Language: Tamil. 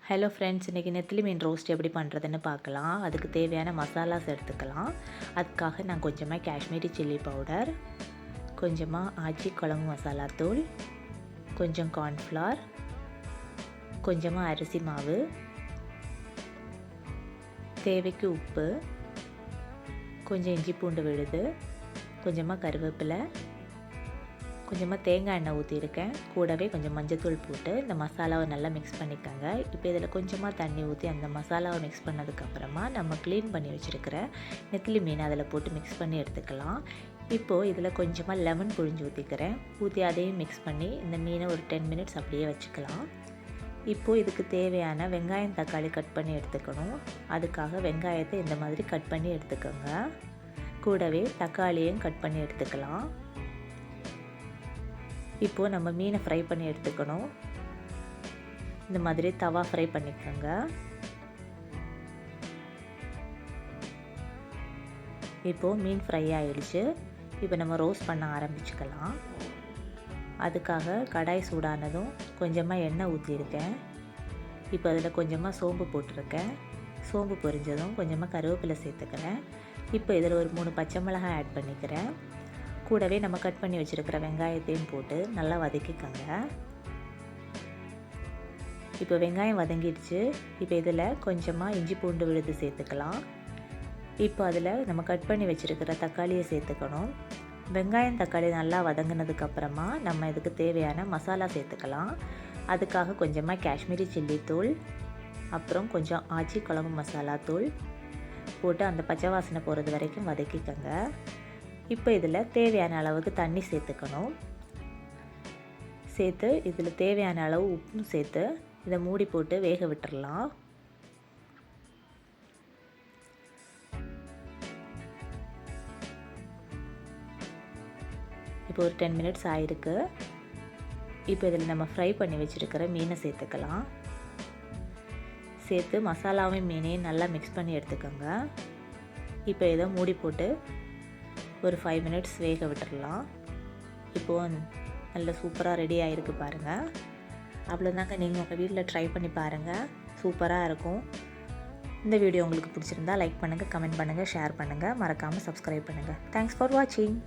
ஹலோ ஃப்ரெண்ட்ஸ், இன்றைக்கி நெத்திலி மீன் ரோஸ்ட் எப்படி பண்ணுறதுன்னு பார்க்கலாம். அதுக்கு தேவையான மசாலாஸ் எடுத்துக்கலாம். அதுக்காக நான் கொஞ்சமாக காஷ்மீரி சில்லி பவுடர், கொஞ்சமாக ஆச்சி குழம்பு மசாலா தூள், கொஞ்சம் கார்ன்ஃப்ளவர், கொஞ்சமாக அரிசி மாவு, தேவைக்கு உப்பு, கொஞ்சம் இஞ்சி பூண்டு விழுது, கொஞ்சமாக கருவேப்பிலை, கொஞ்சமாக தேங்காய் எண்ணெய் ஊற்றிருக்கேன். கூடவே கொஞ்சம் மஞ்சத்தூள் போட்டு இந்த மசாலாவை நல்லா மிக்ஸ் பண்ணிக்கோங்க. இப்போ இதில் கொஞ்சமாக தண்ணி ஊற்றி அந்த மசாலாவை மிக்ஸ் பண்ணதுக்கப்புறமா நம்ம க்ளீன் பண்ணி வச்சுருக்கிற நெத்திலி மீன் அதில் போட்டு மிக்ஸ் பண்ணி எடுத்துக்கலாம். இப்போது இதில் கொஞ்சமாக லெமன் புழிஞ்சு ஊற்றி அதையும் மிக்ஸ் பண்ணி இந்த மீனை ஒரு 10 மினிட்ஸ் அப்படியே வச்சுக்கலாம். இப்போது இதுக்கு தேவையான வெங்காயம் தக்காளி கட் பண்ணி எடுத்துக்கணும். அதுக்காக வெங்காயத்தை இந்த மாதிரி கட் பண்ணி எடுத்துக்கோங்க. கூடவே தக்காளியும் கட் பண்ணி எடுத்துக்கலாம். இப்போது நம்ம மீனை ஃப்ரை பண்ணி எடுத்துக்கணும். இந்த மாதிரி தவா ஃப்ரை பண்ணிக்கோங்க. இப்போது மீன் ஃப்ரை ஆகிடுச்சு. இப்போ நம்ம ரோஸ்ட் பண்ண ஆரம்பிச்சுக்கலாம். அதுக்காக கடாய் சூடானதும் கொஞ்சமாக எண்ணெய் ஊற்றிருக்கேன். இப்போ அதில் கொஞ்சமாக சோம்பு போட்டிருக்கேன். சோம்பு பொரிஞ்சதும் கொஞ்சமாக கருவேப்பிலை சேர்த்துக்கிறேன். இப்போ இதில் ஒரு 3 பச்சை மிளகாய் ஆட் பண்ணிக்கிறேன். கூடவே நம்ம கட் பண்ணி வச்சுருக்கிற வெங்காயத்தையும் போட்டு நல்லா வதக்கிக்கோங்க. இப்போ வெங்காயம் வதங்கிடுச்சு. இப்போ இதில் கொஞ்சமாக இஞ்சி பூண்டு விழுது சேர்த்துக்கலாம். இப்போ அதில் நம்ம கட் பண்ணி வச்சுருக்கிற தக்காளியை சேர்த்துக்கணும். வெங்காயம் தக்காளி நல்லா வதங்கினதுக்கப்புறமா நம்ம இதுக்கு தேவையான மசாலா சேர்த்துக்கலாம். அதுக்காக கொஞ்சமாக காஷ்மீரி சில்லி தூள், அப்புறம் கொஞ்சம் ஆச்சி குழம்பு மசாலா தூள் போட்டு அந்த பச்சை வாசனை போகிறது வரைக்கும் வதக்கிக்கோங்க. இப்போ இதில் தேவையான அளவுக்கு தண்ணி சேர்த்துக்கணும். சேர்த்து இதில் தேவையான அளவு உப்பும் சேர்த்து இதை மூடி போட்டு வேக விட்டுறலாம். இப்போ ஒரு 10 மினிட்ஸ் ஆகிருக்கு. இப்போ இதில் நம்ம ஃப்ரை பண்ணி வச்சுருக்கிற மீனை சேர்த்துக்கலாம். சேர்த்து மசாலாவும் மீனையும் நல்லா மிக்ஸ் பண்ணி எடுத்துக்கோங்க. இப்போ இதை மூடி போட்டு ஒரு 5 மினிட்ஸ் வேக விட்டுடலாம். இப்போது நல்ல சூப்பராக ரெடி ஆகிருக்கு பாருங்கள். அவ்வளோதாங்க. நீங்கள் உங்கள் வீட்டில் ட்ரை பண்ணி பாருங்கள். சூப்பராக இருக்கும். இந்த வீடியோ உங்களுக்கு பிடிச்சிருந்தா லைக் பண்ணுங்கள், கமெண்ட் பண்ணுங்கள், ஷேர் பண்ணுங்கள், மறக்காமல் சப்ஸ்கிரைப் பண்ணுங்கள். தேங்க்ஸ் ஃபார் வாட்சிங்.